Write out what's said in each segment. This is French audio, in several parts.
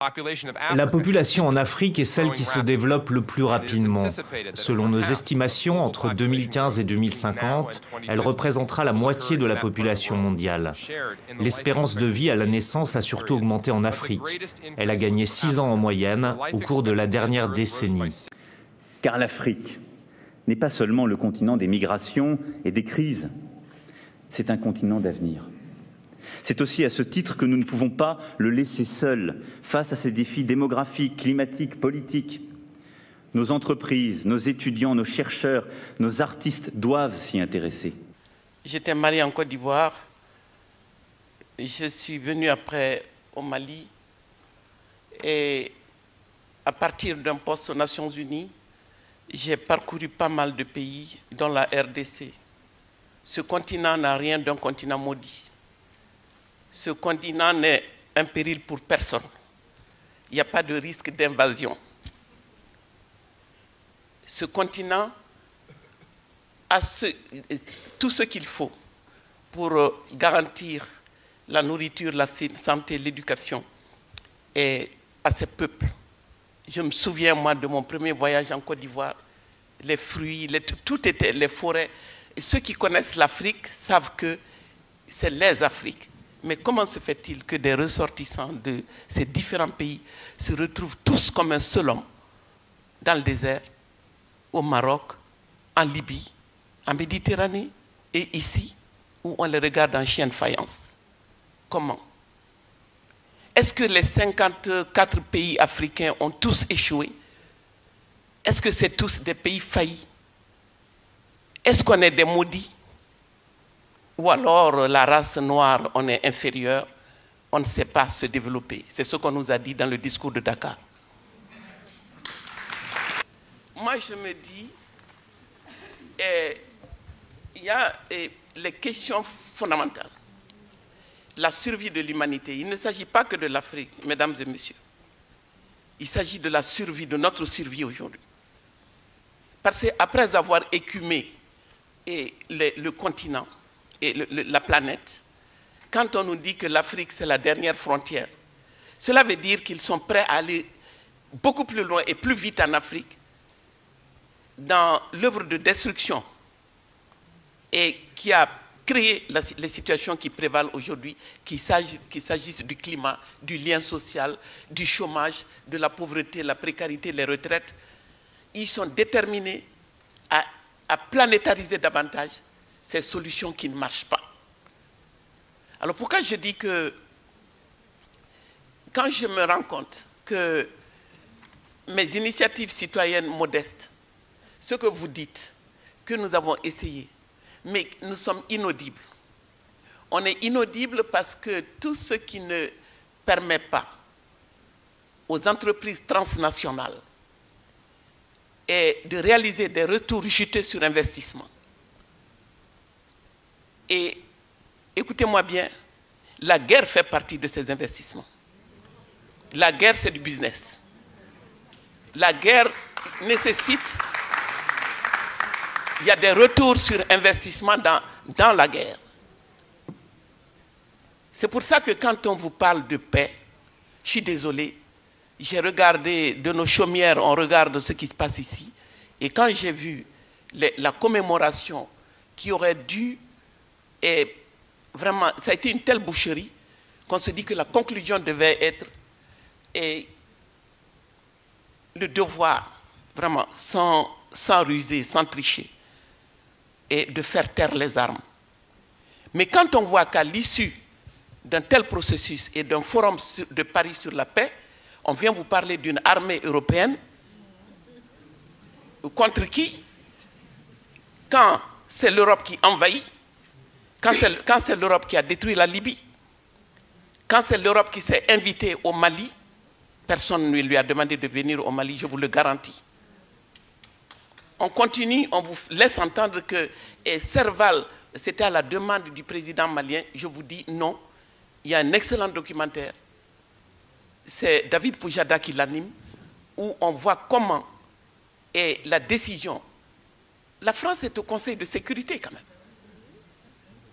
La population en Afrique est celle qui se développe le plus rapidement. Selon nos estimations, entre 2015 et 2050, elle représentera la moitié de la population mondiale. L'espérance de vie à la naissance a surtout augmenté en Afrique. Elle a gagné 6 ans en moyenne au cours de la dernière décennie. Car l'Afrique n'est pas seulement le continent des migrations et des crises, c'est un continent d'avenir. C'est aussi à ce titre que nous ne pouvons pas le laisser seul face à ces défis démographiques, climatiques, politiques. Nos entreprises, nos étudiants, nos chercheurs, nos artistes doivent s'y intéresser. J'étais marié en Côte d'Ivoire. Je suis venu après au Mali. Et à partir d'un poste aux Nations Unies, j'ai parcouru pas mal de pays, dont la RDC. Ce continent n'a rien d'un continent maudit. Ce continent n'est un péril pour personne. Il n'y a pas de risque d'invasion. Ce continent a tout ce qu'il faut pour garantir la nourriture, la santé, l'éducation à ses peuples. Je me souviens, moi, de mon premier voyage en Côte d'Ivoire, les fruits, tout était, les forêts. Et ceux qui connaissent l'Afrique savent que c'est les Afriques. Mais comment se fait-il que des ressortissants de ces différents pays se retrouvent tous comme un seul homme dans le désert, au Maroc, en Libye, en Méditerranée et ici, où on les regarde en chien de faïence? Comment? Est-ce que les 54 pays africains ont tous échoué? Est-ce que c'est tous des pays faillis? Est-ce qu'on est des maudits? Ou alors la race noire, on est inférieur, on ne sait pas se développer. C'est ce qu'on nous a dit dans le discours de Dakar. Moi, je me dis, il y a les questions fondamentales. La survie de l'humanité. Il ne s'agit pas que de l'Afrique, mesdames et messieurs. Il s'agit de la survie, de notre survie aujourd'hui. Parce qu'après avoir écumé le continent, et la planète, quand on nous dit que l'Afrique c'est la dernière frontière, cela veut dire qu'ils sont prêts à aller beaucoup plus loin et plus vite en Afrique dans l'œuvre de destruction et qui a créé les situations qui prévalent aujourd'hui, qu'il s'agisse du climat, du lien social, du chômage, de la pauvreté, la précarité, les retraites. Ils sont déterminés à planétariser davantage ces solutions qui ne marchent pas. Alors pourquoi je dis que quand je me rends compte que mes initiatives citoyennes modestes, ce que vous dites, que nous avons essayé, mais nous sommes inaudibles. On est inaudibles parce que tout ce qui ne permet pas aux entreprises transnationales est de réaliser des retours jutés sur investissement. Et écoutez-moi bien, la guerre fait partie de ces investissements. La guerre, c'est du business. La guerre nécessite, il y a des retours sur investissement dans la guerre. C'est pour ça que quand on vous parle de paix, je suis désolé, j'ai regardé de nos chaumières, on regarde ce qui se passe ici, et quand j'ai vu la commémoration qui aurait dû, et vraiment, ça a été une telle boucherie qu'on se dit que la conclusion devait être le devoir, vraiment, sans ruser, sans tricher, et de faire taire les armes. Mais quand on voit qu'à l'issue d'un tel processus et d'un forum de Paris sur la paix, on vient vous parler d'une armée européenne contre qui, quand c'est l'Europe qui envahit, quand c'est l'Europe qui a détruit la Libye, quand c'est l'Europe qui s'est invitée au Mali, personne ne lui a demandé de venir au Mali, je vous le garantis. On continue, on vous laisse entendre que Serval, c'était à la demande du président malien. Je vous dis non, il y a un excellent documentaire, c'est David Poujada qui l'anime, où on voit comment est la décision. La France est au Conseil de sécurité quand même.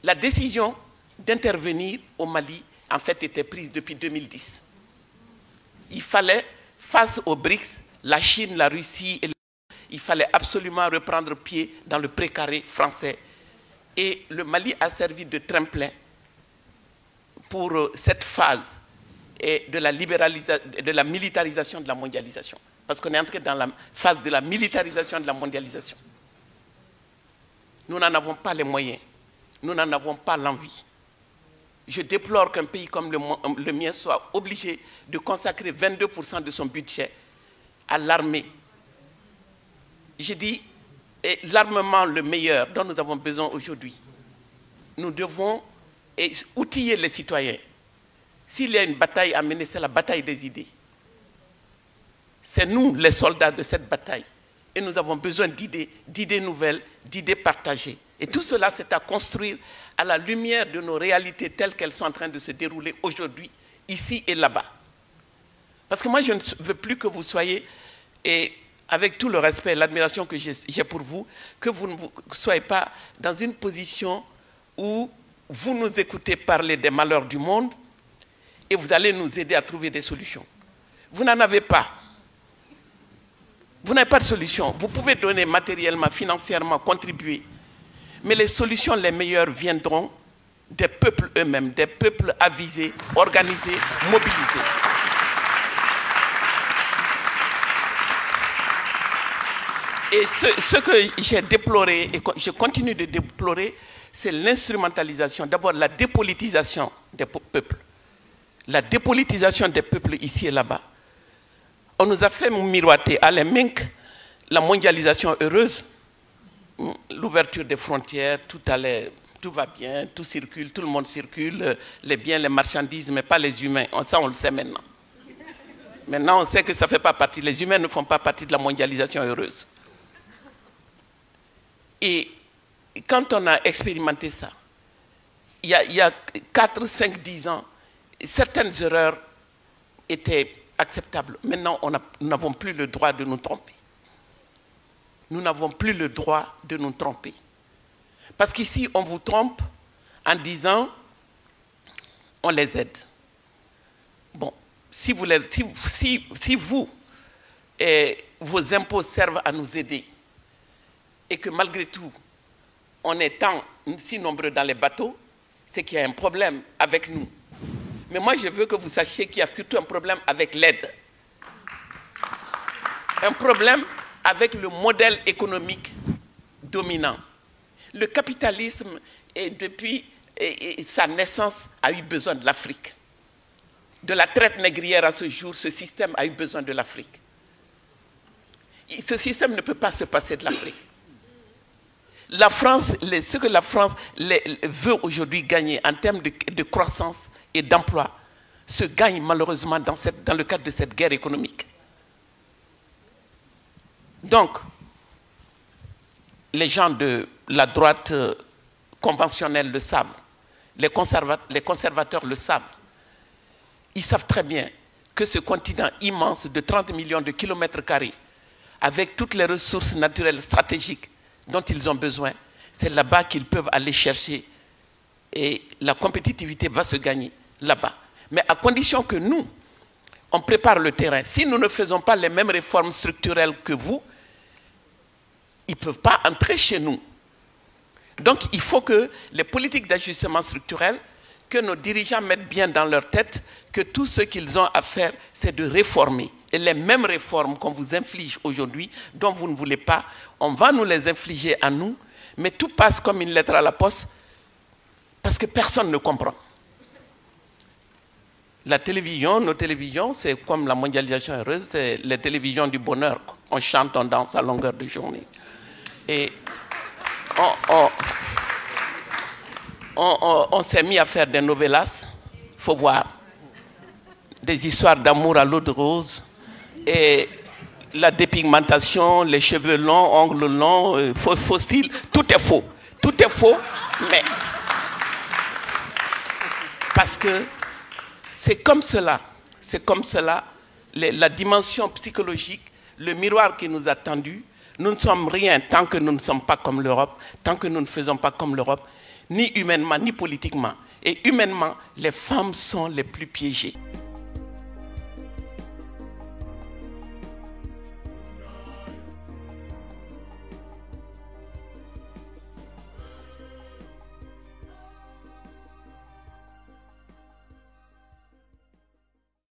La décision d'intervenir au Mali, en fait, était prise depuis 2010. il fallait, face aux BRICS, la Chine, la Russie, il fallait absolument reprendre pied dans le précaré français. Et le Mali a servi de tremplin pour cette phase de la militarisation de la mondialisation. Parce qu'on est entré dans la phase de la militarisation de la mondialisation. Nous n'en avons pas les moyens. Nous n'en avons pas l'envie. Je déplore qu'un pays comme le mien soit obligé de consacrer 22% de son budget à l'armée. Je dis, l'armement le meilleur dont nous avons besoin aujourd'hui. Nous devons outiller les citoyens. S'il y a une bataille à mener, c'est la bataille des idées. C'est nous les soldats de cette bataille. Et nous avons besoin d'idées nouvelles, d'idées partagées. Et tout cela, c'est à construire à la lumière de nos réalités telles qu'elles sont en train de se dérouler aujourd'hui, ici et là-bas. Parce que moi, je ne veux plus que vous soyez, et avec tout le respect et l'admiration que j'ai pour vous, que vous ne soyez pas dans une position où vous nous écoutez parler des malheurs du monde et vous allez nous aider à trouver des solutions. Vous n'en avez pas. Vous n'avez pas de solution. Vous pouvez donner matériellement, financièrement, contribuer. Mais les solutions les meilleures viendront des peuples eux-mêmes, des peuples avisés, organisés, mobilisés. Et ce que j'ai déploré, et je continue de déplorer, c'est l'instrumentalisation, d'abord la dépolitisation des peuples. La dépolitisation des peuples ici et là-bas. On nous a fait miroiter à l'EMINC la mondialisation heureuse, l'ouverture des frontières, tout va bien, tout circule, tout le monde circule, les biens, les marchandises, mais pas les humains. Ça, on le sait maintenant. Maintenant, on sait que ça ne fait pas partie, les humains ne font pas partie de la mondialisation heureuse. Et quand on a expérimenté ça, il y a 4, 5, 10 ans, certaines erreurs étaient acceptables. Maintenant, nous n'avons plus le droit de nous tromper. Nous n'avons plus le droit de nous tromper. Parce qu'ici, on vous trompe en disant, on les aide. Bon, si vous et vos impôts servent à nous aider, et que malgré tout, on est si nombreux dans les bateaux, c'est qu'il y a un problème avec nous. Mais moi, je veux que vous sachiez qu'il y a surtout un problème avec l'aide. Un problème avec le modèle économique dominant. Le capitalisme, depuis sa naissance, a eu besoin de l'Afrique. De la traite négrière à ce jour, ce système a eu besoin de l'Afrique. Ce système ne peut pas se passer de l'Afrique. La France, ce que la France veut aujourd'hui gagner en termes de croissance et d'emploi, se gagne malheureusement dans le cadre de cette guerre économique. Donc, les gens de la droite conventionnelle le savent, les conservateurs le savent. Ils savent très bien que ce continent immense de 30 millions de kilomètres carrés, avec toutes les ressources naturelles stratégiques dont ils ont besoin, c'est là-bas qu'ils peuvent aller chercher et la compétitivité va se gagner là-bas. Mais à condition que nous, on prépare le terrain. Si nous ne faisons pas les mêmes réformes structurelles que vous, ils ne peuvent pas entrer chez nous. Donc il faut que les politiques d'ajustement structurel, que nos dirigeants mettent bien dans leur tête que tout ce qu'ils ont à faire, c'est de réformer. Et les mêmes réformes qu'on vous inflige aujourd'hui, dont vous ne voulez pas, on va nous les infliger à nous, mais tout passe comme une lettre à la poste, parce que personne ne comprend. La télévision, nos télévisions, c'est comme la mondialisation heureuse, c'est les télévisions du bonheur. On chante, on danse à longueur de journée. Et on s'est mis à faire des novellas, il faut voir, des histoires d'amour à l'eau de rose, et la dépigmentation, les cheveux longs, ongles longs, faux style, tout est faux. Tout est faux, mais parce que c'est comme cela, la dimension psychologique, le miroir qui nous a tendu. Nous ne sommes rien tant que nous ne sommes pas comme l'Europe, tant que nous ne faisons pas comme l'Europe, ni humainement, ni politiquement. Et humainement, les femmes sont les plus piégées.